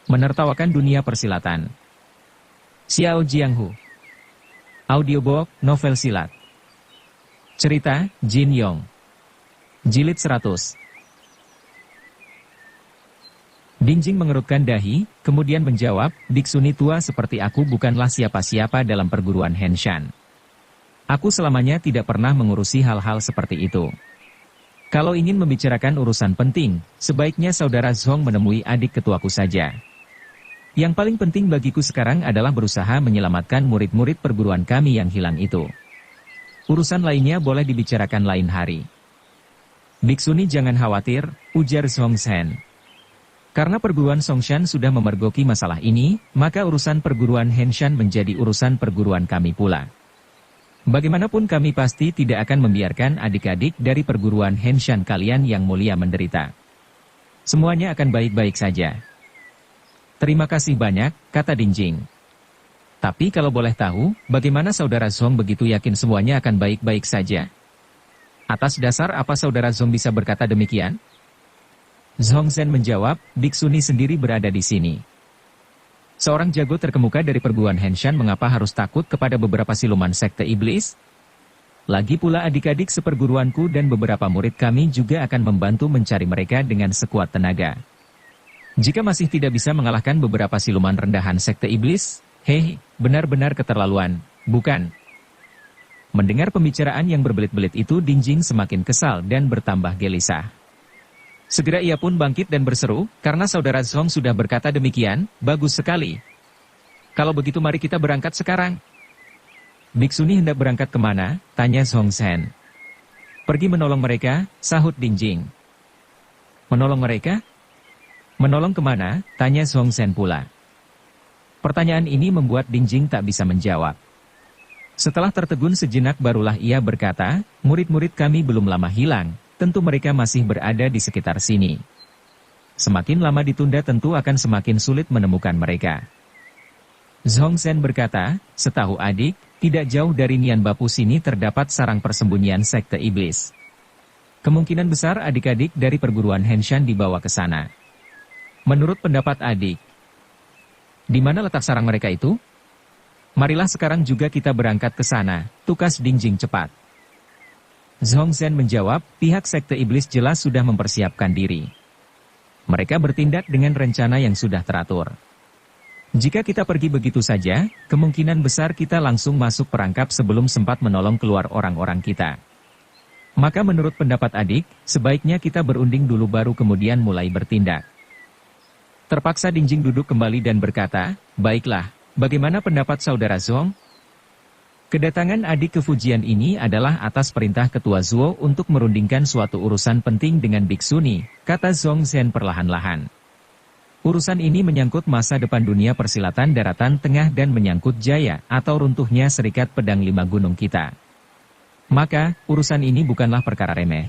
Menertawakan dunia persilatan. Xiao Jianghu. Audiobook, novel silat. Cerita, Jin Yong. Jilid 100. Dingjing mengerutkan dahi, kemudian menjawab, biksuni tua seperti aku bukanlah siapa-siapa dalam perguruan Henshan. Aku selamanya tidak pernah mengurusi hal-hal seperti itu. Kalau ingin membicarakan urusan penting, sebaiknya saudara Zhong menemui adik ketuaku saja. Yang paling penting bagiku sekarang adalah berusaha menyelamatkan murid-murid perguruan kami yang hilang itu. Urusan lainnya boleh dibicarakan lain hari. Biksuni jangan khawatir, ujar Zhongshan. Karena perguruan Songshan sudah memergoki masalah ini, maka urusan perguruan Henshan menjadi urusan perguruan kami pula. Bagaimanapun kami pasti tidak akan membiarkan adik-adik dari perguruan Henshan kalian yang mulia menderita. Semuanya akan baik-baik saja. Terima kasih banyak, kata Dingjing. Tapi kalau boleh tahu, bagaimana saudara Zhong begitu yakin semuanya akan baik-baik saja? Atas dasar apa saudara Zhong bisa berkata demikian? Zhongshan menjawab, biksuni sendiri berada di sini. Seorang jago terkemuka dari perguruan Henshan mengapa harus takut kepada beberapa siluman sekte iblis? Lagi pula adik-adik seperguruanku dan beberapa murid kami juga akan membantu mencari mereka dengan sekuat tenaga. Jika masih tidak bisa mengalahkan beberapa siluman rendahan sekte iblis, benar-benar keterlaluan, bukan? Mendengar pembicaraan yang berbelit-belit itu, Dingjing semakin kesal dan bertambah gelisah. Segera ia pun bangkit dan berseru, karena saudara Zhong sudah berkata demikian, bagus sekali. Kalau begitu mari kita berangkat sekarang. Biksuni hendak berangkat kemana? Tanya Zhongshan. Pergi menolong mereka, sahut Dingjing. Menolong mereka? Menolong kemana? Tanya Zhongshan pula. Pertanyaan ini membuat Dingjing tak bisa menjawab. Setelah tertegun sejenak barulah ia berkata, murid-murid kami belum lama hilang, tentu mereka masih berada di sekitar sini. Semakin lama ditunda tentu akan semakin sulit menemukan mereka. Zhongshan berkata, setahu adik, tidak jauh dari Nian Bapu sini terdapat sarang persembunyian sekte iblis. Kemungkinan besar adik-adik dari perguruan Henshan dibawa ke sana. Menurut pendapat adik, di mana letak sarang mereka itu? Marilah sekarang juga kita berangkat ke sana, tukas Dingjing cepat. Zhongshan menjawab, pihak sekte iblis jelas sudah mempersiapkan diri. Mereka bertindak dengan rencana yang sudah teratur. Jika kita pergi begitu saja, kemungkinan besar kita langsung masuk perangkap sebelum sempat menolong keluar orang-orang kita. Maka menurut pendapat adik, sebaiknya kita berunding dulu baru kemudian mulai bertindak. Terpaksa Dingjing duduk kembali dan berkata, baiklah, bagaimana pendapat saudara Zhong? Kedatangan adik ke Fujian ini adalah atas perintah Ketua Zuo untuk merundingkan suatu urusan penting dengan biksuni, kata Zhongshan perlahan-lahan. Urusan ini menyangkut masa depan dunia persilatan daratan tengah dan menyangkut jaya atau runtuhnya serikat pedang 5 gunung kita. Maka, urusan ini bukanlah perkara remeh.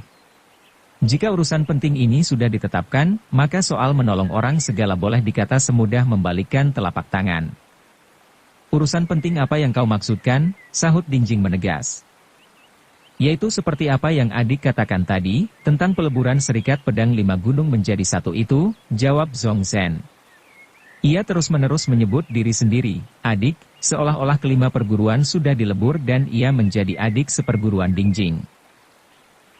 Jika urusan penting ini sudah ditetapkan, maka soal menolong orang segala boleh dikata semudah membalikkan telapak tangan. Urusan penting apa yang kau maksudkan? Sahut Dingjing menegas. Yaitu seperti apa yang adik katakan tadi, tentang peleburan serikat pedang 5 gunung menjadi satu itu, jawab Zhongshan. Ia terus-menerus menyebut diri sendiri, adik, seolah-olah kelima perguruan sudah dilebur dan ia menjadi adik seperguruan Dingjing.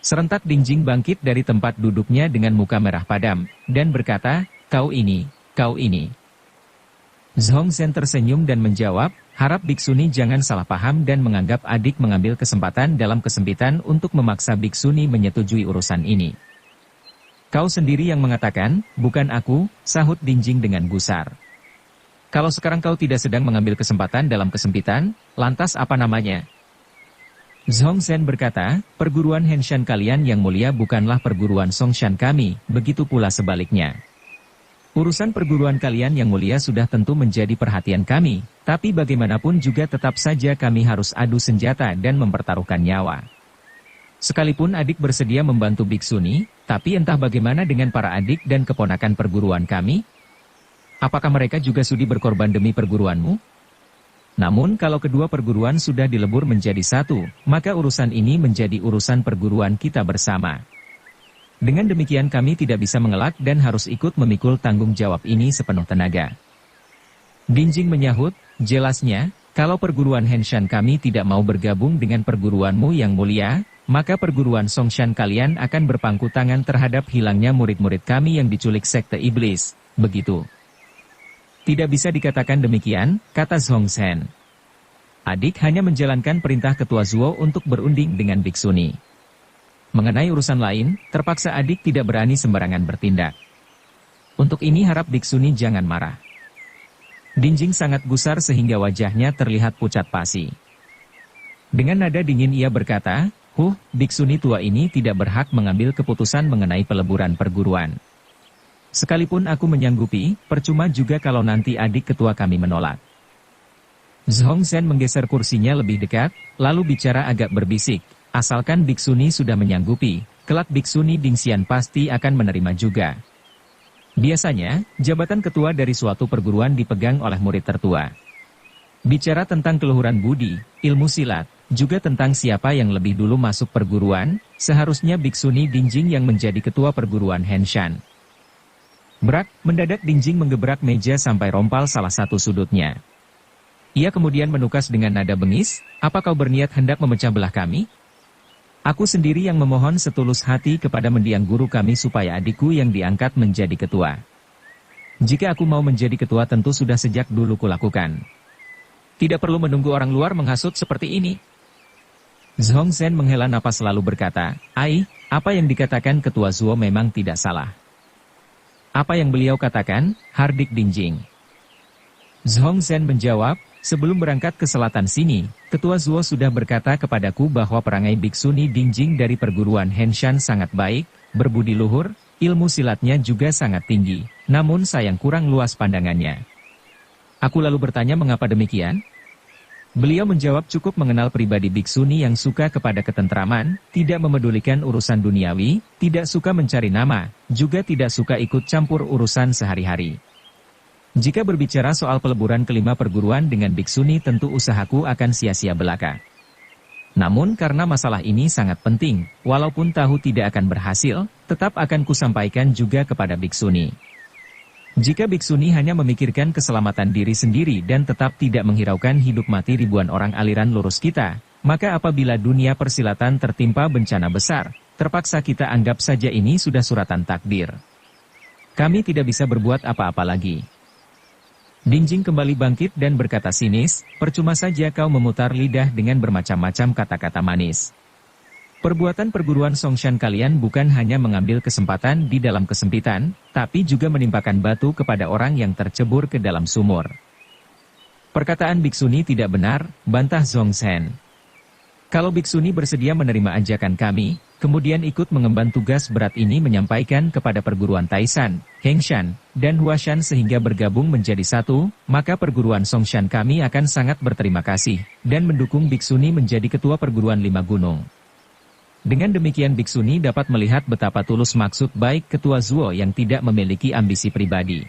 Serentak Dingjing bangkit dari tempat duduknya dengan muka merah padam, dan berkata, kau ini. Zhongshan tersenyum dan menjawab, harap biksuni jangan salah paham dan menganggap adik mengambil kesempatan dalam kesempitan untuk memaksa biksuni menyetujui urusan ini. Kau sendiri yang mengatakan, bukan aku, sahut Dingjing dengan gusar. Kalau sekarang kau tidak sedang mengambil kesempatan dalam kesempitan, lantas apa namanya? Zhongshan berkata, perguruan Henshan kalian yang mulia bukanlah perguruan Songshan kami, begitu pula sebaliknya. Urusan perguruan kalian yang mulia sudah tentu menjadi perhatian kami, tapi bagaimanapun juga tetap saja kami harus adu senjata dan mempertaruhkan nyawa. Sekalipun adik bersedia membantu biksuni, tapi entah bagaimana dengan para adik dan keponakan perguruan kami? Apakah mereka juga sudi berkorban demi perguruanmu? Namun kalau kedua perguruan sudah dilebur menjadi satu, maka urusan ini menjadi urusan perguruan kita bersama. Dengan demikian kami tidak bisa mengelak dan harus ikut memikul tanggung jawab ini sepenuh tenaga. Dingjing menyahut, jelasnya, kalau perguruan Henshan kami tidak mau bergabung dengan perguruanmu yang mulia, maka perguruan Songshan kalian akan berpangku tangan terhadap hilangnya murid-murid kami yang diculik sekte iblis, begitu. Tidak bisa dikatakan demikian, kata Zhongzhen. Adik hanya menjalankan perintah ketua Zuo untuk berunding dengan biksuni. Mengenai urusan lain, terpaksa adik tidak berani sembarangan bertindak. Untuk ini harap biksuni jangan marah. Dingjing sangat gusar sehingga wajahnya terlihat pucat pasi. Dengan nada dingin ia berkata, biksuni tua ini tidak berhak mengambil keputusan mengenai peleburan perguruan. Sekalipun aku menyanggupi, percuma juga kalau nanti adik ketua kami menolak. Zhongzhen menggeser kursinya lebih dekat, lalu bicara agak berbisik. Asalkan biksuni sudah menyanggupi, kelak biksuni Dingxian pasti akan menerima juga. Biasanya, jabatan ketua dari suatu perguruan dipegang oleh murid tertua. Bicara tentang keluhuran budi, ilmu silat, juga tentang siapa yang lebih dulu masuk perguruan, seharusnya biksuni Dingjing yang menjadi ketua perguruan Henshan. Brak, mendadak Dingjing menggebrak meja sampai rompal salah satu sudutnya. Ia kemudian menukas dengan nada bengis, apa kau berniat hendak memecah belah kami? Aku sendiri yang memohon setulus hati kepada mendiang guru kami supaya adikku yang diangkat menjadi ketua. Jika aku mau menjadi ketua tentu sudah sejak dulu kulakukan. Tidak perlu menunggu orang luar menghasut seperti ini. Zhongzhen menghela napas lalu berkata, apa yang dikatakan ketua Zuo memang tidak salah. Apa yang beliau katakan, hardik Dingjing. Zhongzhen menjawab, sebelum berangkat ke selatan sini, ketua Zuo sudah berkata kepadaku bahwa perangai biksuni Dingjing dari perguruan Henshan sangat baik, berbudi luhur, ilmu silatnya juga sangat tinggi, namun sayang kurang luas pandangannya. Aku lalu bertanya mengapa demikian? Beliau menjawab cukup mengenal pribadi biksuni yang suka kepada ketentraman, tidak memedulikan urusan duniawi, tidak suka mencari nama, juga tidak suka ikut campur urusan sehari-hari. Jika berbicara soal peleburan kelima perguruan dengan biksuni tentu usahaku akan sia-sia belaka. Namun karena masalah ini sangat penting, walaupun tahu tidak akan berhasil, tetap akan kusampaikan juga kepada biksuni. Jika biksuni hanya memikirkan keselamatan diri sendiri dan tetap tidak menghiraukan hidup mati ribuan orang aliran lurus kita, maka apabila dunia persilatan tertimpa bencana besar, terpaksa kita anggap saja ini sudah suratan takdir. Kami tidak bisa berbuat apa-apa lagi. Dingjing kembali bangkit dan berkata sinis, percuma saja kau memutar lidah dengan bermacam-macam kata-kata manis. Perbuatan perguruan Songshan kalian bukan hanya mengambil kesempatan di dalam kesempitan, tapi juga menimpakan batu kepada orang yang tercebur ke dalam sumur. Perkataan biksuni tidak benar, bantah Zhongzhen. Kalau biksuni bersedia menerima ajakan kami, kemudian ikut mengemban tugas berat ini menyampaikan kepada perguruan Taishan, Hengshan, dan Huashan sehingga bergabung menjadi satu, maka perguruan Songshan kami akan sangat berterima kasih, dan mendukung biksuni menjadi ketua perguruan lima gunung. Dengan demikian biksuni dapat melihat betapa tulus maksud baik ketua Zuo yang tidak memiliki ambisi pribadi.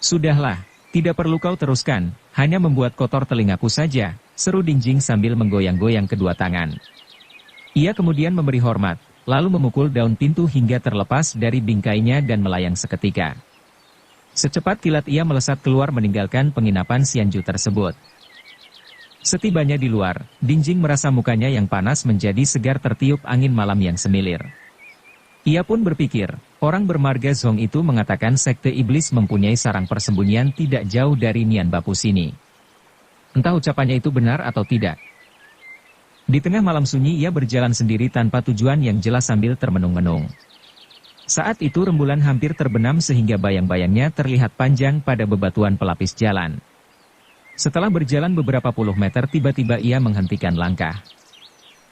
Sudahlah, tidak perlu kau teruskan, hanya membuat kotor telingaku saja, seru Dingjing sambil menggoyang-goyang kedua tangan. Ia kemudian memberi hormat, lalu memukul daun pintu hingga terlepas dari bingkainya dan melayang seketika. Secepat kilat ia melesat keluar meninggalkan penginapan Xianju tersebut. Setibanya di luar, Dingjing merasa mukanya yang panas menjadi segar tertiup angin malam yang semilir. Ia pun berpikir, orang bermarga Zhong itu mengatakan sekte iblis mempunyai sarang persembunyian tidak jauh dari Nian Bapu sini. Entah ucapannya itu benar atau tidak. Di tengah malam sunyi ia berjalan sendiri tanpa tujuan yang jelas sambil termenung-menung. Saat itu rembulan hampir terbenam sehingga bayang-bayangnya terlihat panjang pada bebatuan pelapis jalan. Setelah berjalan beberapa puluh meter tiba-tiba ia menghentikan langkah.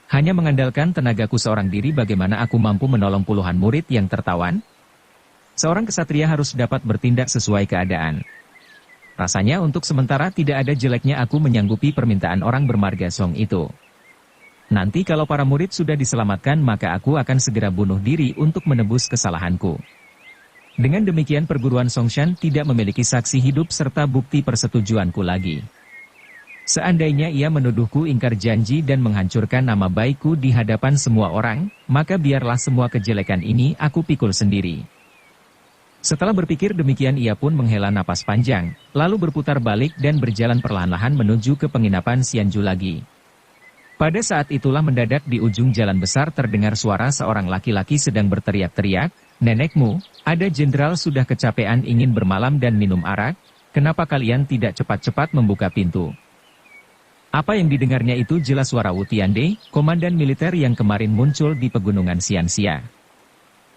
Hanya mengandalkan tenagaku seorang diri bagaimana aku mampu menolong puluhan murid yang tertawan? Seorang kesatria harus dapat bertindak sesuai keadaan. Rasanya untuk sementara tidak ada jeleknya aku menyanggupi permintaan orang bermarga Zhong itu. Nanti kalau para murid sudah diselamatkan maka aku akan segera bunuh diri untuk menebus kesalahanku. Dengan demikian perguruan Songshan tidak memiliki saksi hidup serta bukti persetujuanku lagi. Seandainya ia menuduhku ingkar janji dan menghancurkan nama baikku di hadapan semua orang, maka biarlah semua kejelekan ini aku pikul sendiri. Setelah berpikir demikian ia pun menghela napas panjang, lalu berputar balik dan berjalan perlahan-lahan menuju ke penginapan Xianju lagi. Pada saat itulah mendadak di ujung jalan besar terdengar suara seorang laki-laki sedang berteriak-teriak, "Nenekmu, ada jenderal sudah kecapean ingin bermalam dan minum arak, kenapa kalian tidak cepat-cepat membuka pintu?" Apa yang didengarnya itu jelas suara Wu Tiande, komandan militer yang kemarin muncul di pegunungan Xianxia.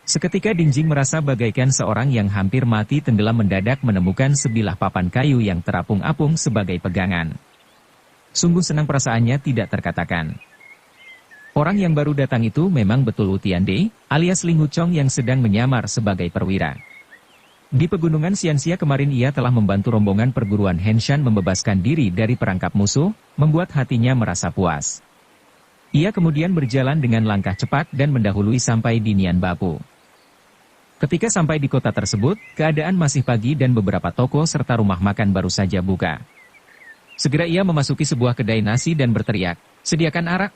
Seketika Dingjing merasa bagaikan seorang yang hampir mati tenggelam mendadak menemukan sebilah papan kayu yang terapung-apung sebagai pegangan. Sungguh senang perasaannya tidak terkatakan. Orang yang baru datang itu memang betul Wu Tiande, alias Ling Huchong yang sedang menyamar sebagai perwira. Di pegunungan Xianxia kemarin ia telah membantu rombongan perguruan Henshan membebaskan diri dari perangkap musuh, membuat hatinya merasa puas. Ia kemudian berjalan dengan langkah cepat dan mendahului sampai di Nian Bapu. Ketika sampai di kota tersebut, keadaan masih pagi dan beberapa toko serta rumah makan baru saja buka. Segera ia memasuki sebuah kedai nasi dan berteriak, "Sediakan arak."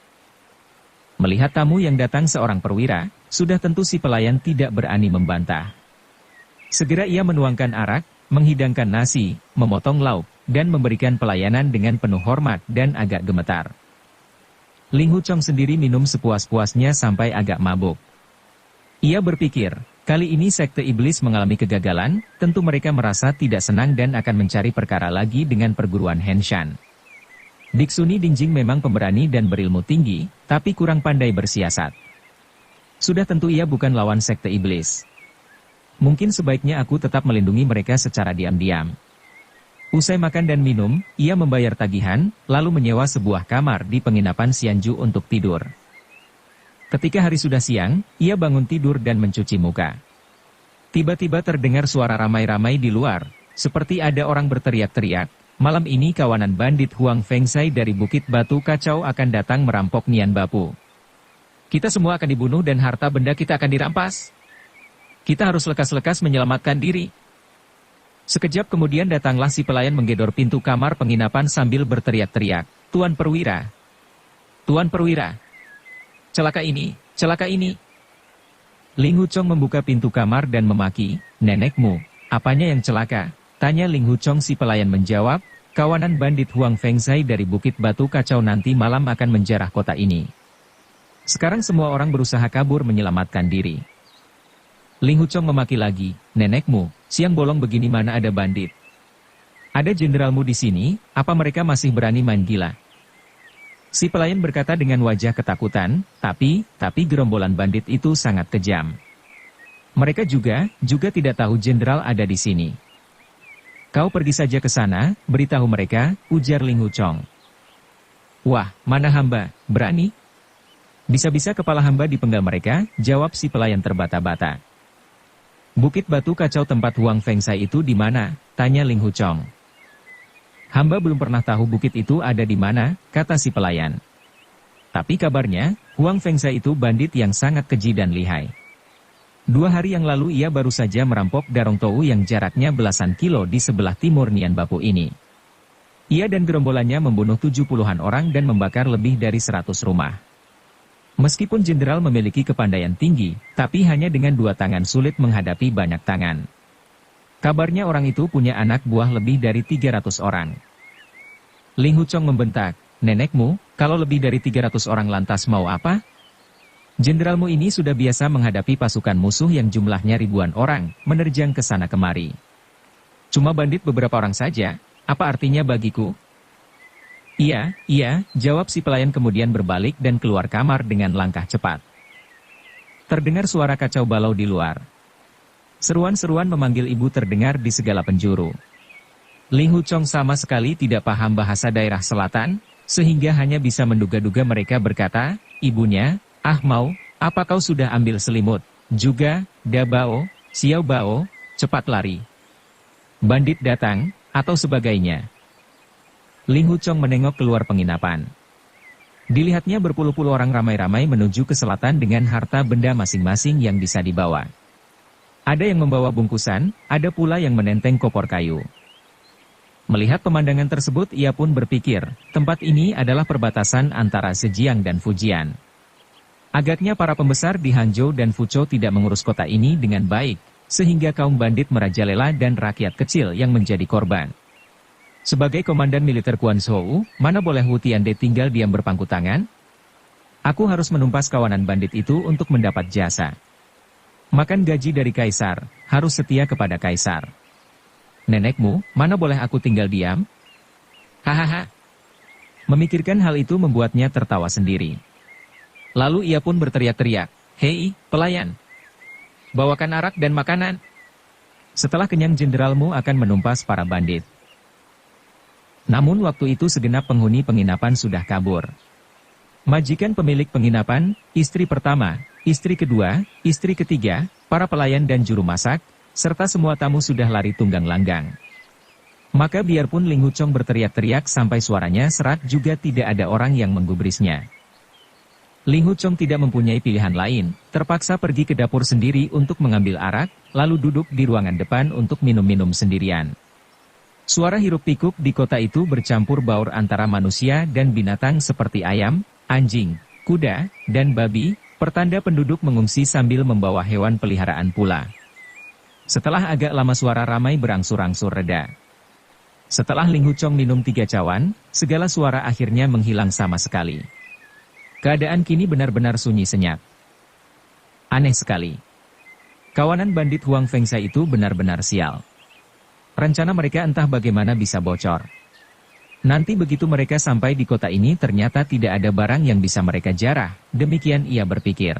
Melihat tamu yang datang seorang perwira, sudah tentu si pelayan tidak berani membantah. Segera ia menuangkan arak, menghidangkan nasi, memotong lauk, dan memberikan pelayanan dengan penuh hormat dan agak gemetar. Ling Huchong sendiri minum sepuas-puasnya sampai agak mabuk. Ia berpikir, kali ini sekte iblis mengalami kegagalan, tentu mereka merasa tidak senang dan akan mencari perkara lagi dengan perguruan Henshan. Diksuni Dingjing memang pemberani dan berilmu tinggi, tapi kurang pandai bersiasat. Sudah tentu ia bukan lawan sekte iblis. Mungkin sebaiknya aku tetap melindungi mereka secara diam-diam. Usai makan dan minum, ia membayar tagihan, lalu menyewa sebuah kamar di penginapan Xianju untuk tidur. Ketika hari sudah siang, ia bangun tidur dan mencuci muka. Tiba-tiba terdengar suara ramai-ramai di luar, seperti ada orang berteriak-teriak, "Malam ini kawanan bandit Huang Fengsai dari Bukit Batu Kacau akan datang merampok Nian Bapu. Kita semua akan dibunuh dan harta benda kita akan dirampas. Kita harus lekas-lekas menyelamatkan diri." Sekejap kemudian datanglah si pelayan menggedor pintu kamar penginapan sambil berteriak-teriak, "Tuan Perwira! Tuan Perwira! Celaka ini! Celaka ini!" Ling Huchong membuka pintu kamar dan memaki, "Nenekmu, apanya yang celaka?" tanya Ling Huchong. Si pelayan menjawab, "Kawanan bandit Huang Fengsai dari Bukit Batu Kacau nanti malam akan menjarah kota ini. Sekarang semua orang berusaha kabur menyelamatkan diri." Ling Huchong memaki lagi, "Nenekmu, siang bolong begini mana ada bandit? Ada jenderalmu di sini, apa mereka masih berani main gila?" Si pelayan berkata dengan wajah ketakutan, tapi gerombolan bandit itu sangat kejam. Mereka juga tidak tahu jenderal ada di sini. "Kau pergi saja ke sana, beritahu mereka," ujar Ling Huchong. "Wah, mana hamba, berani? Bisa-bisa kepala hamba dipenggal mereka," jawab si pelayan terbata-bata. "Bukit Batu Kacau tempat Huang Fengsai itu di mana?" tanya Ling Huchong. "Hamba belum pernah tahu bukit itu ada di mana," kata si pelayan. "Tapi kabarnya, Huang Fengsai itu bandit yang sangat keji dan lihai. 2 hari yang lalu ia baru saja merampok Darong Tou yang jaraknya belasan kilo di sebelah timur Nian Bapu ini. Ia dan gerombolannya membunuh 70-an orang dan membakar lebih dari 100 rumah. Meskipun jenderal memiliki kepandaian tinggi, tapi hanya dengan 2 tangan sulit menghadapi banyak tangan. Kabarnya orang itu punya anak buah lebih dari 300 orang." Ling Huchong membentak, "Nenekmu, kalau lebih dari 300 orang lantas mau apa? Jenderalmu ini sudah biasa menghadapi pasukan musuh yang jumlahnya ribuan orang, menerjang ke sana kemari. Cuma bandit beberapa orang saja, apa artinya bagiku?" Iya, jawab si pelayan kemudian berbalik dan keluar kamar dengan langkah cepat. Terdengar suara kacau balau di luar. Seruan-seruan memanggil ibu terdengar di segala penjuru. Ling Huchong sama sekali tidak paham bahasa daerah selatan, sehingga hanya bisa menduga-duga mereka berkata, "Ibunya, ah mau, apa kau sudah ambil selimut? Juga, Da Bao, Xiao Bao, cepat lari. Bandit datang," atau sebagainya. Ling Huchong menengok keluar penginapan. Dilihatnya berpuluh-puluh orang ramai-ramai menuju ke selatan dengan harta benda masing-masing yang bisa dibawa. Ada yang membawa bungkusan, ada pula yang menenteng kopor kayu. Melihat pemandangan tersebut ia pun berpikir, tempat ini adalah perbatasan antara Zhejiang dan Fujian. Agaknya para pembesar di Hangzhou dan Fuzhou tidak mengurus kota ini dengan baik, sehingga kaum bandit merajalela dan rakyat kecil yang menjadi korban. Sebagai komandan militer Quanzhou, mana boleh Wu Tiande tinggal diam berpangku tangan? Aku harus menumpas kawanan bandit itu untuk mendapat jasa. Makan gaji dari kaisar, harus setia kepada kaisar. Nenekmu, mana boleh aku tinggal diam? Hahaha. Memikirkan hal itu membuatnya tertawa sendiri. Lalu ia pun berteriak-teriak, "Hei, pelayan! Bawakan arak dan makanan. Setelah kenyang jenderalmu akan menumpas para bandit." Namun waktu itu segenap penghuni penginapan sudah kabur. Majikan pemilik penginapan, istri pertama, istri kedua, istri ketiga, para pelayan dan juru masak, serta semua tamu sudah lari tunggang langgang. Maka biarpun Ling Huchong berteriak-teriak sampai suaranya serak juga tidak ada orang yang menggubrisnya. Ling Huchong tidak mempunyai pilihan lain, terpaksa pergi ke dapur sendiri untuk mengambil arak, lalu duduk di ruangan depan untuk minum-minum sendirian. Suara hiruk-pikuk di kota itu bercampur baur antara manusia dan binatang seperti ayam, anjing, kuda, dan babi, pertanda penduduk mengungsi sambil membawa hewan peliharaan pula. Setelah agak lama suara ramai berangsur-angsur reda. Setelah Ling Huchong minum 3 cawan, segala suara akhirnya menghilang sama sekali. Keadaan kini benar-benar sunyi senyap. Aneh sekali. Kawanan bandit Huang Fengsai itu benar-benar sial. Rencana mereka entah bagaimana bisa bocor. Nanti begitu mereka sampai di kota ini ternyata tidak ada barang yang bisa mereka jarah, demikian ia berpikir.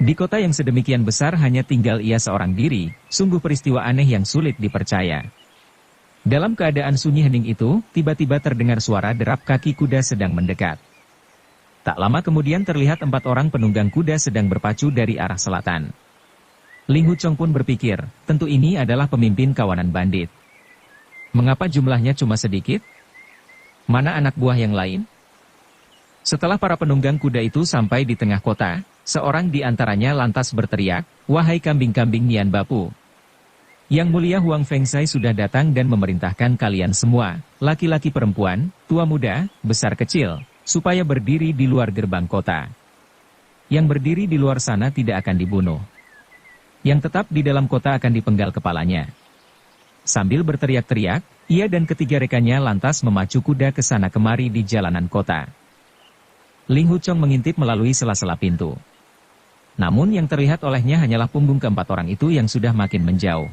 Di kota yang sedemikian besar hanya tinggal ia seorang diri, sungguh peristiwa aneh yang sulit dipercaya. Dalam keadaan sunyi hening itu, tiba-tiba terdengar suara derap kaki kuda sedang mendekat. Tak lama kemudian terlihat 4 orang penunggang kuda sedang berpacu dari arah selatan. Ling Huchong pun berpikir, tentu ini adalah pemimpin kawanan bandit. Mengapa jumlahnya cuma sedikit? Mana anak buah yang lain? Setelah para penunggang kuda itu sampai di tengah kota, seorang di antaranya lantas berteriak, "Wahai kambing-kambing Nian Bapu! Yang mulia Huang Fengsai sudah datang dan memerintahkan kalian semua, laki-laki perempuan, tua muda, besar kecil, supaya berdiri di luar gerbang kota. Yang berdiri di luar sana tidak akan dibunuh. Yang tetap di dalam kota akan dipenggal kepalanya." Sambil berteriak-teriak, ia dan ketiga rekannya lantas memacu kuda ke sana kemari di jalanan kota. Ling Huchong mengintip melalui sela-sela pintu. Namun yang terlihat olehnya hanyalah punggung keempat orang itu yang sudah makin menjauh.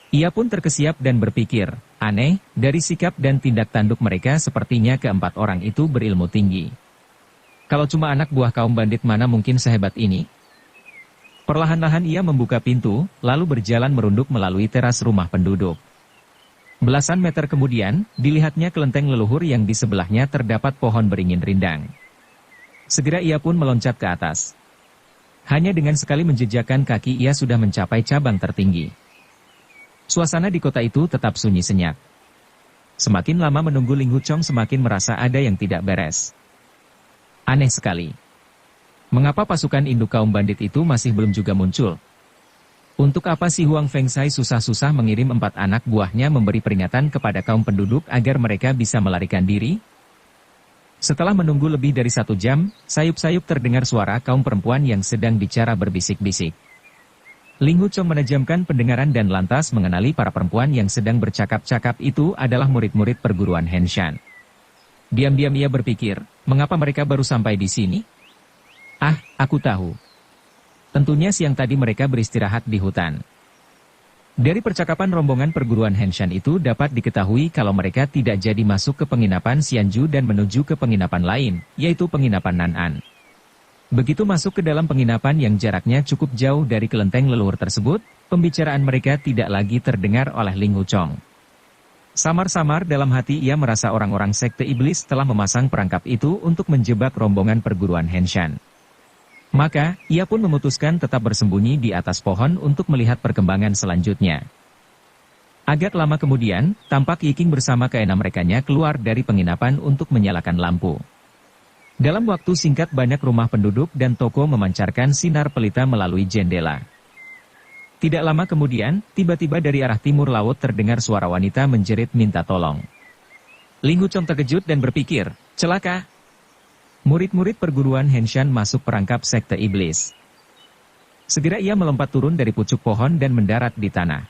Ia pun terkesiap dan berpikir, aneh, dari sikap dan tindak tanduk mereka sepertinya keempat orang itu berilmu tinggi. Kalau cuma anak buah kaum bandit mana mungkin sehebat ini? Perlahan-lahan ia membuka pintu, lalu berjalan merunduk melalui teras rumah penduduk. Belasan meter kemudian, dilihatnya kelenteng leluhur yang di sebelahnya terdapat pohon beringin rindang. Segera ia pun meloncat ke atas. Hanya dengan sekali menjejakkan kaki ia sudah mencapai cabang tertinggi. Suasana di kota itu tetap sunyi senyap. Semakin lama menunggu Ling Huchong semakin merasa ada yang tidak beres. Aneh sekali. Mengapa pasukan induk kaum bandit itu masih belum juga muncul? Untuk apa si Huang Fengsai susah-susah mengirim 4 anak buahnya memberi peringatan kepada kaum penduduk agar mereka bisa melarikan diri? Setelah menunggu lebih dari 1 jam, sayup-sayup terdengar suara kaum perempuan yang sedang bicara berbisik-bisik. Ling Huchong menajamkan pendengaran dan lantas mengenali para perempuan yang sedang bercakap-cakap itu adalah murid-murid perguruan Henshan. Diam-diam ia berpikir, mengapa mereka baru sampai di sini? Ah, aku tahu. Tentunya siang tadi mereka beristirahat di hutan. Dari percakapan rombongan perguruan Henshan itu dapat diketahui kalau mereka tidak jadi masuk ke penginapan Xianju dan menuju ke penginapan lain, yaitu penginapan Nan'an. Begitu masuk ke dalam penginapan yang jaraknya cukup jauh dari kelenteng leluhur tersebut, pembicaraan mereka tidak lagi terdengar oleh Ling Huchong. Samar-samar dalam hati ia merasa orang-orang sekte iblis telah memasang perangkap itu untuk menjebak rombongan perguruan Henshan. Maka, ia pun memutuskan tetap bersembunyi di atas pohon untuk melihat perkembangan selanjutnya. Agak lama kemudian, tampak Yiking bersama keenam rekannya keluar dari penginapan untuk menyalakan lampu. Dalam waktu singkat banyak rumah penduduk dan toko memancarkan sinar pelita melalui jendela. Tidak lama kemudian, tiba-tiba dari arah timur laut terdengar suara wanita menjerit minta tolong. Ling Huchong terkejut dan berpikir, celaka. Murid-murid perguruan Henshan masuk perangkap sekte iblis. Segera ia melompat turun dari pucuk pohon dan mendarat di tanah.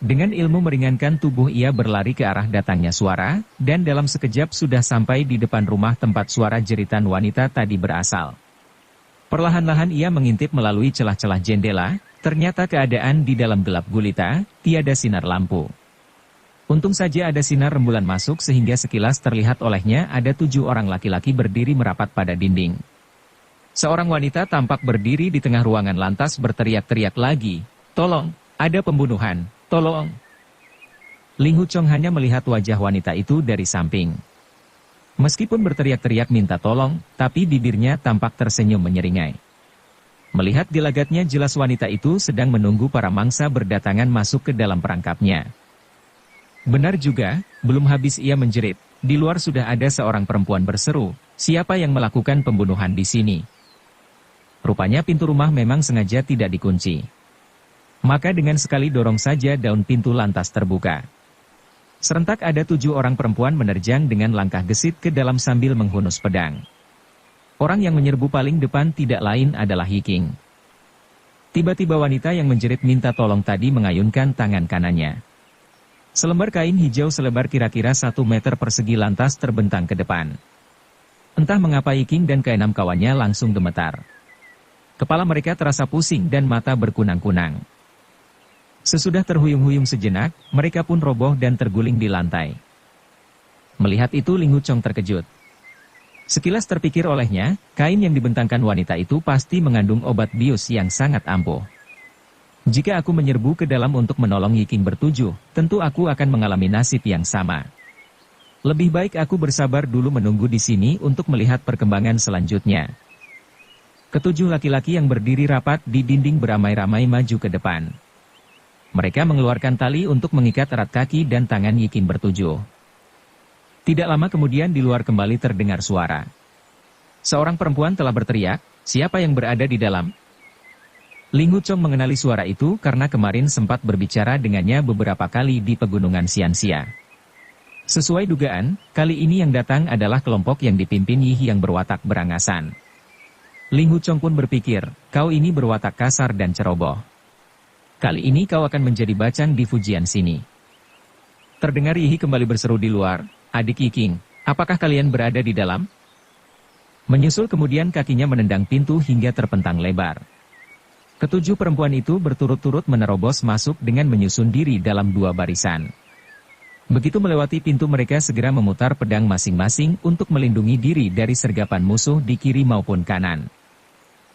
Dengan ilmu meringankan tubuh ia berlari ke arah datangnya suara, dan dalam sekejap sudah sampai di depan rumah tempat suara jeritan wanita tadi berasal. Perlahan-lahan ia mengintip melalui celah-celah jendela, ternyata keadaan di dalam gelap gulita, tiada sinar lampu. Untung saja ada sinar rembulan masuk sehingga sekilas terlihat olehnya ada 7 orang laki-laki berdiri merapat pada dinding. Seorang wanita tampak berdiri di tengah ruangan lantas berteriak-teriak lagi, "Tolong, ada pembunuhan, tolong!" Ling Huchong hanya melihat wajah wanita itu dari samping. Meskipun berteriak-teriak minta tolong, tapi bibirnya tampak tersenyum menyeringai. Melihat gelagatnya jelas wanita itu sedang menunggu para mangsa berdatangan masuk ke dalam perangkapnya. Benar juga, belum habis ia menjerit, di luar sudah ada seorang perempuan berseru, "Siapa yang melakukan pembunuhan di sini?" Rupanya pintu rumah memang sengaja tidak dikunci. Maka dengan sekali dorong saja daun pintu lantas terbuka. Serentak ada 7 orang perempuan menerjang dengan langkah gesit ke dalam sambil menghunus pedang. Orang yang menyerbu paling depan tidak lain adalah Yi King. Tiba-tiba wanita yang menjerit minta tolong tadi mengayunkan tangan kanannya. Selembar kain hijau selebar kira-kira 1 meter persegi lantas terbentang ke depan. Entah mengapa Yi King dan ke-6 kawannya langsung gemetar. Kepala mereka terasa pusing dan mata berkunang-kunang. Sesudah terhuyung-huyung sejenak, mereka pun roboh dan terguling di lantai. Melihat itu Ling Huchong terkejut. Sekilas terpikir olehnya, kain yang dibentangkan wanita itu pasti mengandung obat bius yang sangat ampuh. Jika aku menyerbu ke dalam untuk menolong Yi King bertujuh, tentu aku akan mengalami nasib yang sama. Lebih baik aku bersabar dulu menunggu di sini untuk melihat perkembangan selanjutnya. Ketujuh laki-laki yang berdiri rapat di dinding beramai-ramai maju ke depan. Mereka mengeluarkan tali untuk mengikat erat kaki dan tangan Yi King bertujuh. Tidak lama kemudian di luar kembali terdengar suara. Seorang perempuan telah berteriak, "Siapa yang berada di dalam?" Ling Huchong mengenali suara itu karena kemarin sempat berbicara dengannya beberapa kali di pegunungan Xianxia. Sesuai dugaan, kali ini yang datang adalah kelompok yang dipimpin Yi yang berwatak berangasan. Ling Huchong pun berpikir, kau ini berwatak kasar dan ceroboh. Kali ini kau akan menjadi bacang di Fujian sini. Terdengar Yi kembali berseru di luar, "Adik Yi King, apakah kalian berada di dalam?" Menyusul kemudian kakinya menendang pintu hingga terpentang lebar. Ketujuh perempuan itu berturut-turut menerobos masuk dengan menyusun diri dalam 2 barisan. Begitu melewati pintu mereka segera memutar pedang masing-masing untuk melindungi diri dari sergapan musuh di kiri maupun kanan.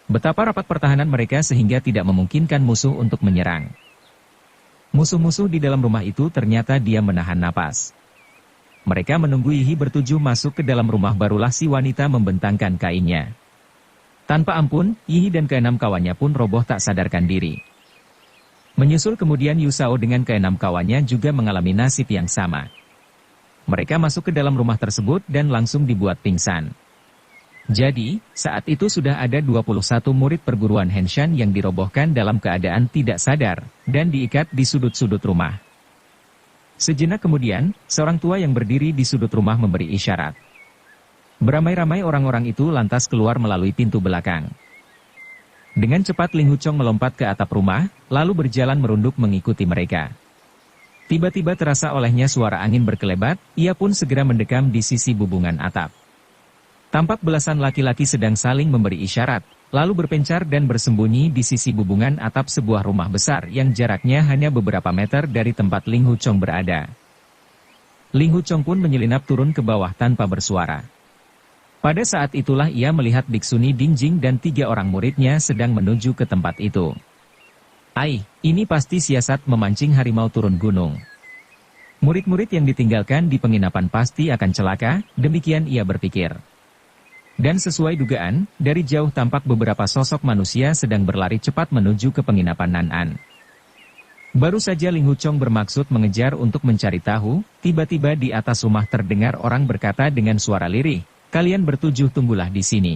Betapa rapat pertahanan mereka sehingga tidak memungkinkan musuh untuk menyerang. Musuh-musuh di dalam rumah itu ternyata diam menahan napas. Mereka menunggu Yi bertujuh masuk ke dalam rumah barulah si wanita membentangkan kainnya. Tanpa ampun, Yi dan ke-6 kawannya pun roboh tak sadarkan diri. Menyusul kemudian Yu Shao dengan ke-6 kawannya juga mengalami nasib yang sama. Mereka masuk ke dalam rumah tersebut dan langsung dibuat pingsan. Jadi, saat itu sudah ada 21 murid perguruan Henshan yang dirobohkan dalam keadaan tidak sadar, dan diikat di sudut-sudut rumah. Sejenak kemudian, seorang tua yang berdiri di sudut rumah memberi isyarat. Beramai-ramai orang-orang itu lantas keluar melalui pintu belakang. Dengan cepat Ling Huchong melompat ke atap rumah, lalu berjalan merunduk mengikuti mereka. Tiba-tiba terasa olehnya suara angin berkelebat, ia pun segera mendekam di sisi bubungan atap. Tampak belasan laki-laki sedang saling memberi isyarat, lalu berpencar dan bersembunyi di sisi bubungan atap sebuah rumah besar yang jaraknya hanya beberapa meter dari tempat Ling Huchong berada. Ling Huchong pun menyelinap turun ke bawah tanpa bersuara. Pada saat itulah ia melihat Biksuni Dingjing dan 3 orang muridnya sedang menuju ke tempat itu. Ai, ini pasti siasat memancing harimau turun gunung. Murid-murid yang ditinggalkan di penginapan pasti akan celaka, demikian ia berpikir. Dan sesuai dugaan, dari jauh tampak beberapa sosok manusia sedang berlari cepat menuju ke penginapan Nan-an. Baru saja Ling Huchong bermaksud mengejar untuk mencari tahu, tiba-tiba di atas rumah terdengar orang berkata dengan suara lirih, "Kalian bertujuh tunggulah di sini.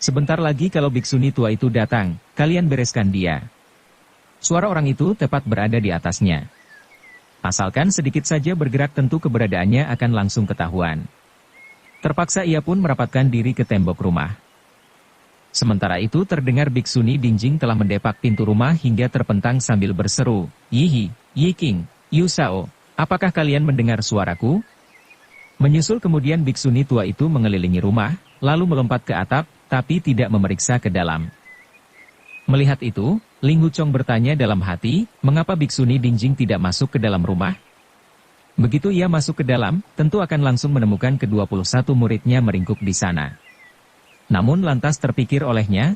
Sebentar lagi kalau Biksuni tua itu datang, kalian bereskan dia." Suara orang itu tepat berada di atasnya. Asalkan sedikit saja bergerak tentu keberadaannya akan langsung ketahuan. Terpaksa ia pun merapatkan diri ke tembok rumah. Sementara itu terdengar Biksuni Dingjing telah mendepak pintu rumah hingga terpentang sambil berseru, "Yihi, Yiking, Yusao, apakah kalian mendengar suaraku?" Menyusul kemudian Biksuni tua itu mengelilingi rumah, lalu melompat ke atap, tapi tidak memeriksa ke dalam. Melihat itu, Ling Huchong bertanya dalam hati, mengapa Biksuni Dingjing tidak masuk ke dalam rumah? Begitu ia masuk ke dalam, tentu akan langsung menemukan ke-21 muridnya meringkuk di sana. Namun lantas terpikir olehnya,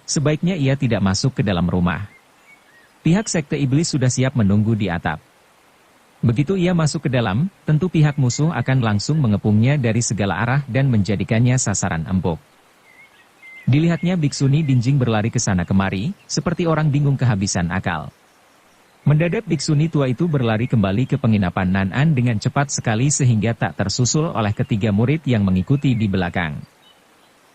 sebaiknya ia tidak masuk ke dalam rumah. Pihak Sekte Iblis sudah siap menunggu di atap. Begitu ia masuk ke dalam, tentu pihak musuh akan langsung mengepungnya dari segala arah dan menjadikannya sasaran empuk. Dilihatnya Biksuni Dingjing berlari ke sana kemari, seperti orang bingung kehabisan akal. Mendadak Biksuni tua itu berlari kembali ke penginapan Nan-an dengan cepat sekali sehingga tak tersusul oleh ketiga murid yang mengikuti di belakang.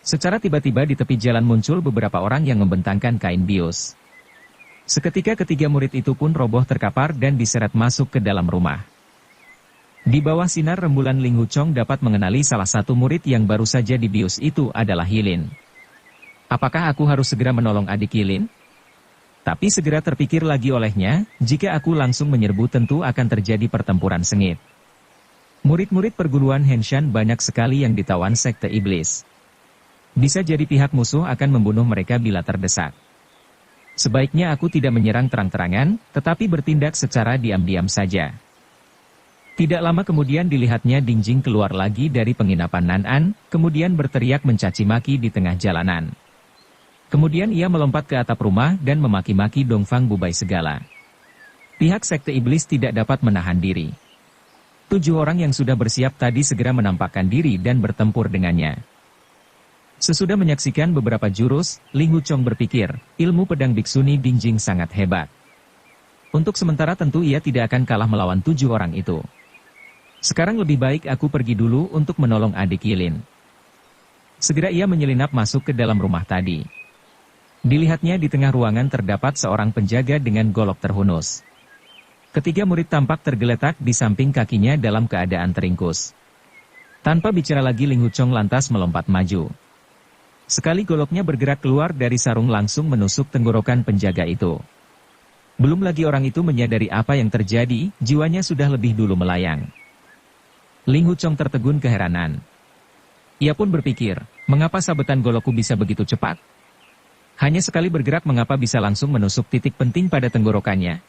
Secara tiba-tiba di tepi jalan muncul beberapa orang yang membentangkan kain bius. Seketika ketiga murid itu pun roboh terkapar dan diseret masuk ke dalam rumah. Di bawah sinar rembulan Ling Huchong dapat mengenali salah satu murid yang baru saja dibius itu adalah Yilin. Apakah aku harus segera menolong adik Yilin? Tapi segera terpikir lagi olehnya, jika aku langsung menyerbu tentu akan terjadi pertempuran sengit. Murid-murid perguruan Henshan banyak sekali yang ditawan Sekte Iblis. Bisa jadi pihak musuh akan membunuh mereka bila terdesak. Sebaiknya aku tidak menyerang terang-terangan, tetapi bertindak secara diam-diam saja. Tidak lama kemudian dilihatnya Dingjing keluar lagi dari penginapan Nan-an, kemudian berteriak mencaci maki di tengah jalanan. Kemudian ia melompat ke atap rumah dan memaki-maki Dongfang Bubai segala. Pihak Sekte Iblis tidak dapat menahan diri. 7 orang yang sudah bersiap tadi segera menampakkan diri dan bertempur dengannya. Sesudah menyaksikan beberapa jurus, Ling Huchong berpikir, ilmu pedang Biksuni Dingjing sangat hebat. Untuk sementara tentu ia tidak akan kalah melawan 7 orang itu. Sekarang lebih baik aku pergi dulu untuk menolong adik Yilin. Segera ia menyelinap masuk ke dalam rumah tadi. Dilihatnya di tengah ruangan terdapat seorang penjaga dengan golok terhunus. Ketiga murid tampak tergeletak di samping kakinya dalam keadaan teringkus. Tanpa bicara lagi Ling Huchong lantas melompat maju. Sekali goloknya bergerak keluar dari sarung langsung menusuk tenggorokan penjaga itu. Belum lagi orang itu menyadari apa yang terjadi, jiwanya sudah lebih dulu melayang. Ling Huchong tertegun keheranan. Ia pun berpikir, mengapa sabetan golokku bisa begitu cepat? Hanya sekali bergerak mengapa bisa langsung menusuk titik penting pada tenggorokannya?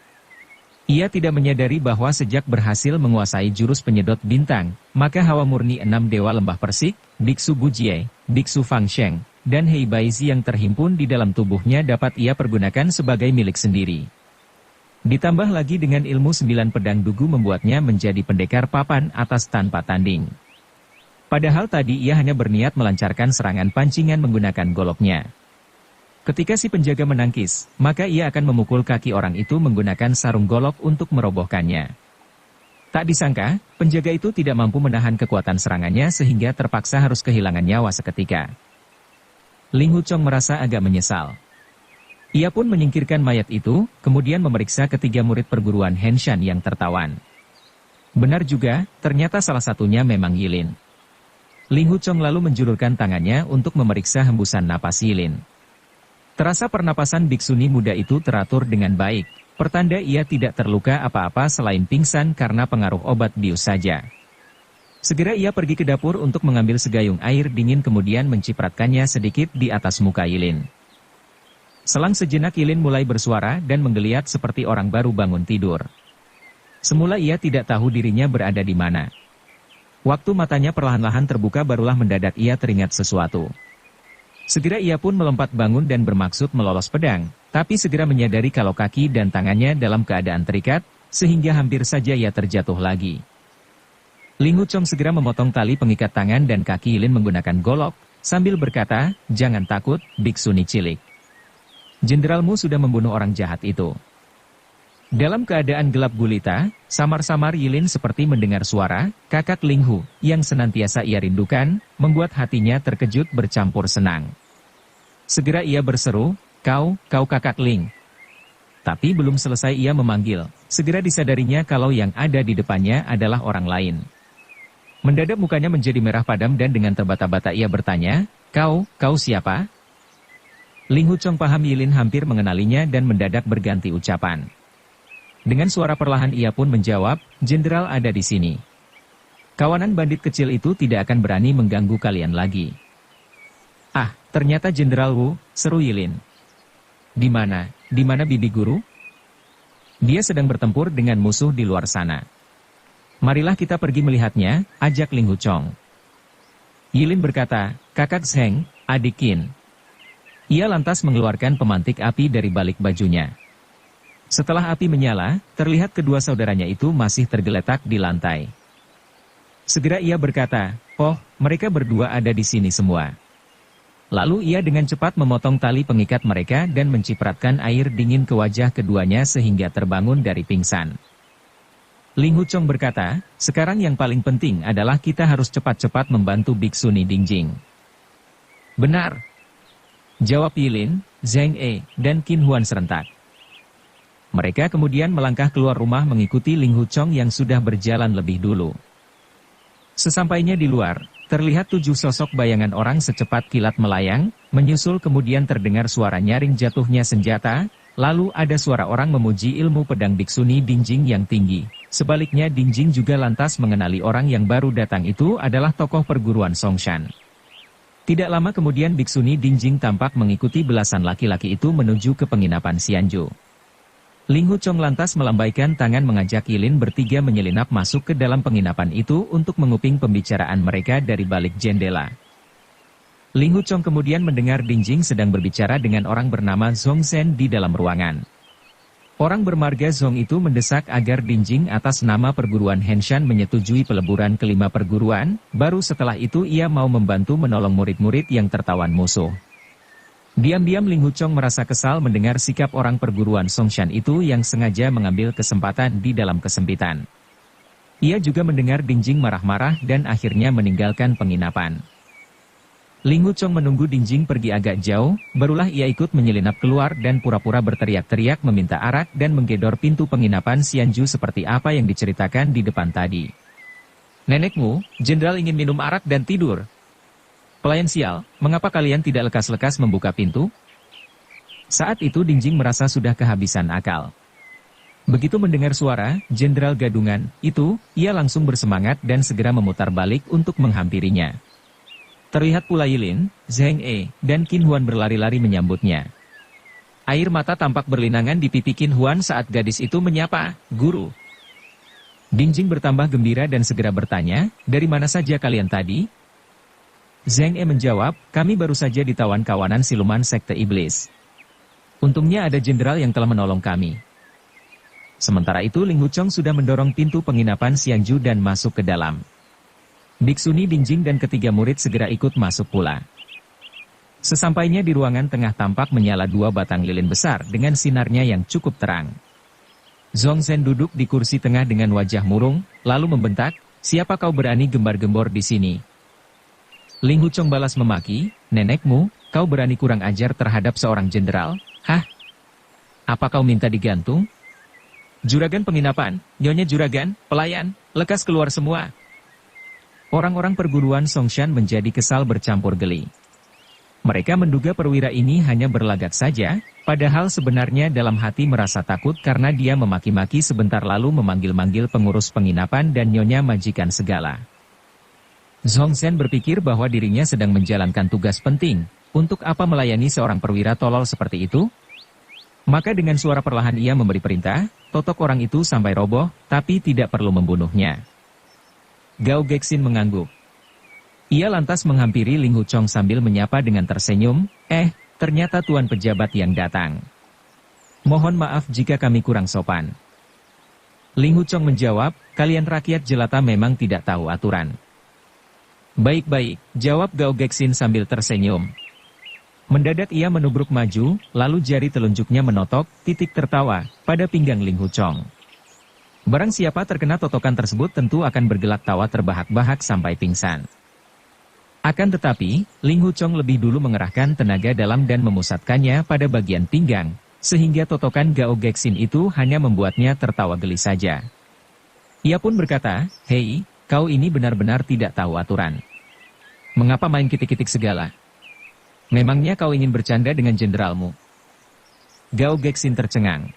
Ia tidak menyadari bahwa sejak berhasil menguasai jurus penyedot bintang, maka hawa murni 6 dewa lembah Persik, Biksu Bujie, Biksu Fangsheng, dan Hei Baizi yang terhimpun di dalam tubuhnya dapat ia pergunakan sebagai milik sendiri. Ditambah lagi dengan ilmu 9 pedang dugu membuatnya menjadi pendekar papan atas tanpa tanding. Padahal tadi ia hanya berniat melancarkan serangan pancingan menggunakan goloknya. Ketika si penjaga menangkis, maka ia akan memukul kaki orang itu menggunakan sarung golok untuk merobohkannya. Tak disangka, penjaga itu tidak mampu menahan kekuatan serangannya sehingga terpaksa harus kehilangan nyawa seketika. Ling Huchong merasa agak menyesal. Ia pun menyingkirkan mayat itu, kemudian memeriksa ketiga murid perguruan Henshan yang tertawan. Benar juga, ternyata salah satunya memang Yilin. Ling Huchong lalu menjulurkan tangannya untuk memeriksa hembusan napas Yilin. Terasa pernapasan biksuni muda itu teratur dengan baik, pertanda ia tidak terluka apa-apa selain pingsan karena pengaruh obat bius saja. Segera ia pergi ke dapur untuk mengambil segayung air dingin kemudian mencipratkannya sedikit di atas muka Yilin. Selang sejenak Yilin mulai bersuara dan menggeliat seperti orang baru bangun tidur. Semula ia tidak tahu dirinya berada di mana. Waktu matanya perlahan-lahan terbuka barulah mendadak ia teringat sesuatu. Segera ia pun melompat bangun dan bermaksud melolos pedang, tapi segera menyadari kalau kaki dan tangannya dalam keadaan terikat, sehingga hampir saja ia terjatuh lagi. Ling Huchong segera memotong tali pengikat tangan dan kaki Yilin menggunakan golok, sambil berkata, "Jangan takut, biksuni cilik. Jenderalmu sudah membunuh orang jahat itu." Dalam keadaan gelap gulita, samar-samar Yilin seperti mendengar suara, kakak Ling Hu, yang senantiasa ia rindukan, membuat hatinya terkejut bercampur senang. Segera ia berseru, kau kakak Ling. Tapi belum selesai ia memanggil, segera disadarinya kalau yang ada di depannya adalah orang lain. Mendadak mukanya menjadi merah padam dan dengan terbata-bata ia bertanya, kau siapa? Ling Huchong paham Yilin hampir mengenalinya dan mendadak berganti ucapan. Dengan suara perlahan ia pun menjawab, Jenderal ada di sini. Kawanan bandit kecil itu tidak akan berani mengganggu kalian lagi. Ah, ternyata Jenderal Wu, seru Yilin. Di mana bibi guru? Dia sedang bertempur dengan musuh di luar sana. Marilah kita pergi melihatnya, ajak Ling Huchong. Yilin berkata, kakak Zheng, adik Qin. Ia lantas mengeluarkan pemantik api dari balik bajunya. Setelah api menyala, terlihat kedua saudaranya itu masih tergeletak di lantai. Segera ia berkata, oh, mereka berdua ada di sini semua. Lalu ia dengan cepat memotong tali pengikat mereka dan mencipratkan air dingin ke wajah keduanya sehingga terbangun dari pingsan. Ling Huchong berkata, sekarang yang paling penting adalah kita harus cepat-cepat membantu Biksuni Dingjing. Benar. Jawab Yilin, Zheng E, dan Qin Huan serentak. Mereka kemudian melangkah keluar rumah mengikuti Ling Huchong yang sudah berjalan lebih dulu. Sesampainya di luar, terlihat 7 sosok bayangan orang secepat kilat melayang, menyusul kemudian terdengar suara nyaring jatuhnya senjata, lalu ada suara orang memuji ilmu pedang Biksuni Dingjing yang tinggi. Sebaliknya Dingjing juga lantas mengenali orang yang baru datang itu adalah tokoh perguruan Songshan. Tidak lama kemudian Biksuni Dingjing tampak mengikuti belasan laki-laki itu menuju ke penginapan Xianju. Ling Huchong lantas melambaikan tangan mengajak Yilin bertiga menyelinap masuk ke dalam penginapan itu untuk menguping pembicaraan mereka dari balik jendela. Ling Huchong kemudian mendengar Dingjing sedang berbicara dengan orang bernama Zhong Zhen di dalam ruangan. Orang bermarga Zhong itu mendesak agar Dingjing atas nama perguruan Henshan menyetujui peleburan kelima perguruan, baru setelah itu ia mau membantu menolong murid-murid yang tertawan musuh. Diam-diam Ling Huchong merasa kesal mendengar sikap orang perguruan Songshan itu yang sengaja mengambil kesempatan di dalam kesempitan. Ia juga mendengar Dingjing marah-marah dan akhirnya meninggalkan penginapan. Ling Huchong menunggu Dingjing pergi agak jauh, barulah ia ikut menyelinap keluar dan pura-pura berteriak-teriak meminta arak dan menggedor pintu penginapan Xianju seperti apa yang diceritakan di depan tadi. Nenekmu, Jenderal ingin minum arak dan tidur. Pelayan sial, mengapa kalian tidak lekas-lekas membuka pintu? Saat itu Dingjing merasa sudah kehabisan akal. Begitu mendengar suara Jenderal Gadungan itu, ia langsung bersemangat dan segera memutar balik untuk menghampirinya. Terlihat pula Yilin, Zheng E, dan Qin Huan berlari-lari menyambutnya. Air mata tampak berlinangan di pipi Qin Huan saat gadis itu menyapa, Guru. Dingjing bertambah gembira dan segera bertanya, dari mana saja kalian tadi? Zheng E menjawab, kami baru saja ditawan kawanan siluman Sekte Iblis. Untungnya ada jenderal yang telah menolong kami. Sementara itu Ling Huchong sudah mendorong pintu penginapan Xianju dan masuk ke dalam. Biksuni Dingjing dan ketiga murid segera ikut masuk pula. Sesampainya di ruangan tengah tampak menyala 2 batang lilin besar dengan sinarnya yang cukup terang. Zhong Zhen duduk di kursi tengah dengan wajah murung, lalu membentak, siapa kau berani gembar-gembor di sini? Ling Huchong balas memaki, nenekmu, kau berani kurang ajar terhadap seorang jenderal? Hah? Apa kau minta digantung? Juragan penginapan, Nyonya Juragan, pelayan, lekas keluar semua. Orang-orang perguruan Songshan menjadi kesal bercampur geli. Mereka menduga perwira ini hanya berlagak saja, padahal sebenarnya dalam hati merasa takut karena dia memaki-maki sebentar lalu memanggil-manggil pengurus penginapan dan Nyonya majikan segala. Zhong Zhen berpikir bahwa dirinya sedang menjalankan tugas penting, untuk apa melayani seorang perwira tolol seperti itu? Maka dengan suara perlahan ia memberi perintah, totok orang itu sampai roboh, tapi tidak perlu membunuhnya. Gao Gexin mengangguk. Ia lantas menghampiri Ling Huchong sambil menyapa dengan tersenyum, ternyata tuan pejabat yang datang. Mohon maaf jika kami kurang sopan. Ling Huchong menjawab, kalian rakyat jelata memang tidak tahu aturan. Baik-baik, jawab Gao Gexin sambil tersenyum. Mendadak ia menubruk maju, lalu jari telunjuknya menotok, titik tertawa, pada pinggang Ling Huchong. Barang siapa terkena totokan tersebut tentu akan bergelak tawa terbahak-bahak sampai pingsan. Akan tetapi, Ling Huchong lebih dulu mengerahkan tenaga dalam dan memusatkannya pada bagian pinggang, sehingga totokan Gao Gexin itu hanya membuatnya tertawa geli saja. Ia pun berkata, "Hei, kau ini benar-benar tidak tahu aturan. Mengapa main kitik-kitik segala? Memangnya kau ingin bercanda dengan jenderalmu?" Gao Gexin tercengang.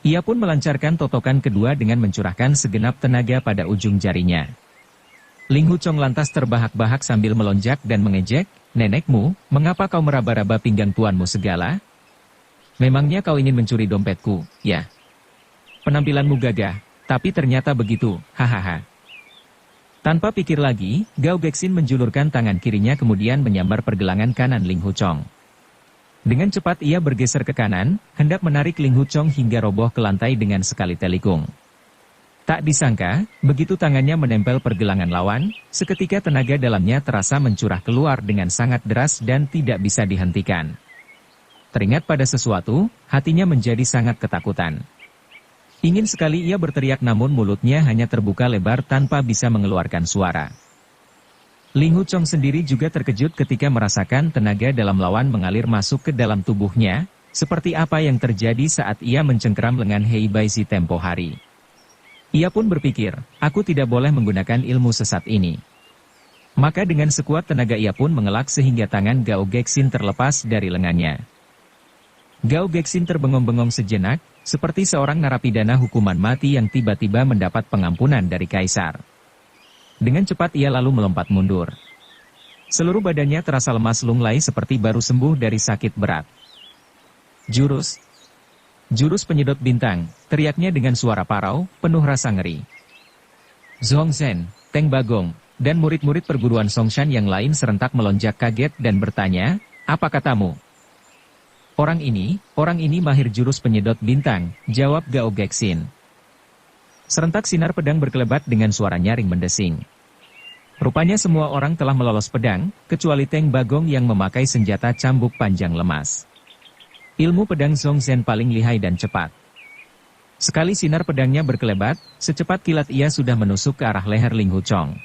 Ia pun melancarkan totokan kedua dengan mencurahkan segenap tenaga pada ujung jarinya. Ling Huchong lantas terbahak-bahak sambil melonjak dan mengejek, "Nenekmu, mengapa kau meraba-raba pinggang tuanmu segala? Memangnya kau ingin mencuri dompetku, ya? Penampilanmu gagah, tapi ternyata begitu, hahaha." Tanpa pikir lagi, Gao Gexin menjulurkan tangan kirinya kemudian menyambar pergelangan kanan Ling Huchong. Dengan cepat ia bergeser ke kanan, hendak menarik Ling Huchong hingga roboh ke lantai dengan sekali telikung. Tak disangka, begitu tangannya menempel pergelangan lawan, seketika tenaga dalamnya terasa mencurah keluar dengan sangat deras dan tidak bisa dihentikan. Teringat pada sesuatu, hatinya menjadi sangat ketakutan. Ingin sekali ia berteriak namun mulutnya hanya terbuka lebar tanpa bisa mengeluarkan suara. Ling Huchong sendiri juga terkejut ketika merasakan tenaga dalam lawan mengalir masuk ke dalam tubuhnya, seperti apa yang terjadi saat ia mencengkeram lengan Hei Baizi tempo hari. Ia pun berpikir, aku tidak boleh menggunakan ilmu sesat ini. Maka dengan sekuat tenaga ia pun mengelak sehingga tangan Gao Gexin terlepas dari lengannya. Gao Gexin terbengong-bengong sejenak, seperti seorang narapidana hukuman mati yang tiba-tiba mendapat pengampunan dari kaisar. Dengan cepat ia lalu melompat mundur. Seluruh badannya terasa lemas lunglai seperti baru sembuh dari sakit berat. Jurus penyedot bintang, teriaknya dengan suara parau, penuh rasa ngeri. Zhongzhen, Teng Bagong, dan murid-murid perguruan Songshan yang lain serentak melonjak kaget dan bertanya, "Apa katamu?" Orang ini mahir jurus penyedot bintang," jawab Gao Gexin. Serentak sinar pedang berkelebat dengan suara nyaring mendesing. Rupanya semua orang telah melolos pedang, kecuali Teng Bagong yang memakai senjata cambuk panjang lemas. Ilmu pedang Zhongzhen paling lihai dan cepat. Sekali sinar pedangnya berkelebat, secepat kilat ia sudah menusuk ke arah leher Ling Huchong.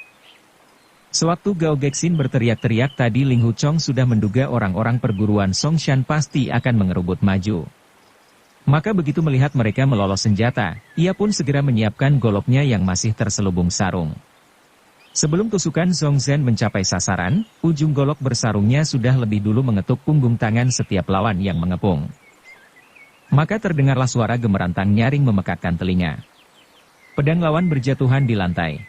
Sewaktu Gao Gexin berteriak-teriak tadi Ling Huchong sudah menduga orang-orang perguruan Songshan pasti akan mengerebut maju. Maka begitu melihat mereka melolos senjata, ia pun segera menyiapkan goloknya yang masih terselubung sarung. Sebelum tusukan Zhongzhen mencapai sasaran, ujung golok bersarungnya sudah lebih dulu mengetuk punggung tangan setiap lawan yang mengepung. Maka terdengarlah suara gemerantang nyaring memekakkan telinga. Pedang lawan berjatuhan di lantai.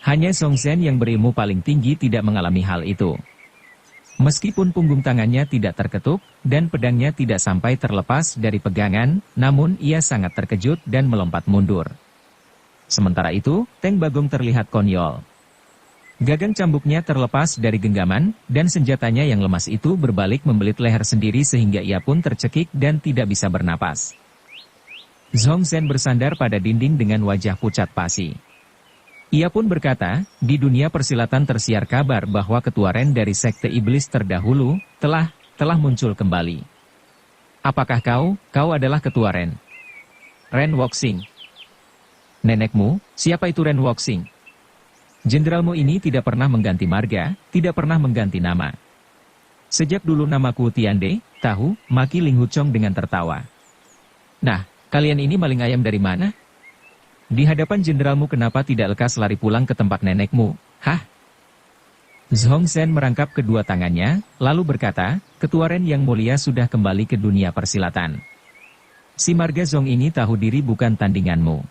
Hanya Zhongzhen yang berilmu paling tinggi tidak mengalami hal itu. Meskipun punggung tangannya tidak terketuk, dan pedangnya tidak sampai terlepas dari pegangan, namun ia sangat terkejut dan melompat mundur. Sementara itu, Teng Bagong terlihat konyol. Gagang cambuknya terlepas dari genggaman, dan senjatanya yang lemas itu berbalik membelit leher sendiri sehingga ia pun tercekik dan tidak bisa bernapas. Zhongzhen bersandar pada dinding dengan wajah pucat pasi. Ia pun berkata, "Di dunia persilatan tersiar kabar bahwa ketua Ren dari Sekte Iblis terdahulu, telah muncul kembali. Apakah kau adalah ketua Ren? Ren Woxing?" "Nenekmu, siapa itu Ren Woxing? Jenderalmu ini tidak pernah mengganti marga, tidak pernah mengganti nama." "Sejak dulu namaku Tiande, tahu," maki Ling Huchong dengan tertawa. "Nah, kalian ini maling ayam dari mana? Di hadapan jenderalmu kenapa tidak lekas lari pulang ke tempat nenekmu, hah?" Zhongzhen merangkap kedua tangannya, lalu berkata, "Ketua Ren yang mulia sudah kembali ke dunia persilatan. Si marga Zhong ini tahu diri bukan tandinganmu.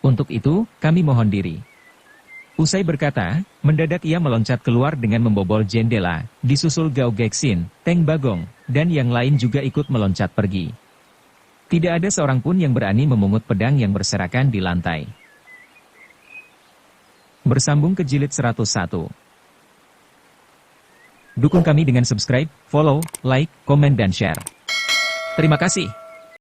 Untuk itu, kami mohon diri." Usai berkata, mendadak ia meloncat keluar dengan membobol jendela, disusul Gao Gexin, Teng Bagong, dan yang lain juga ikut meloncat pergi. Tidak ada seorang pun yang berani memungut pedang yang berserakan di lantai. Bersambung ke jilid 101. Dukung kami dengan subscribe, follow, like, komen dan share. Terima kasih.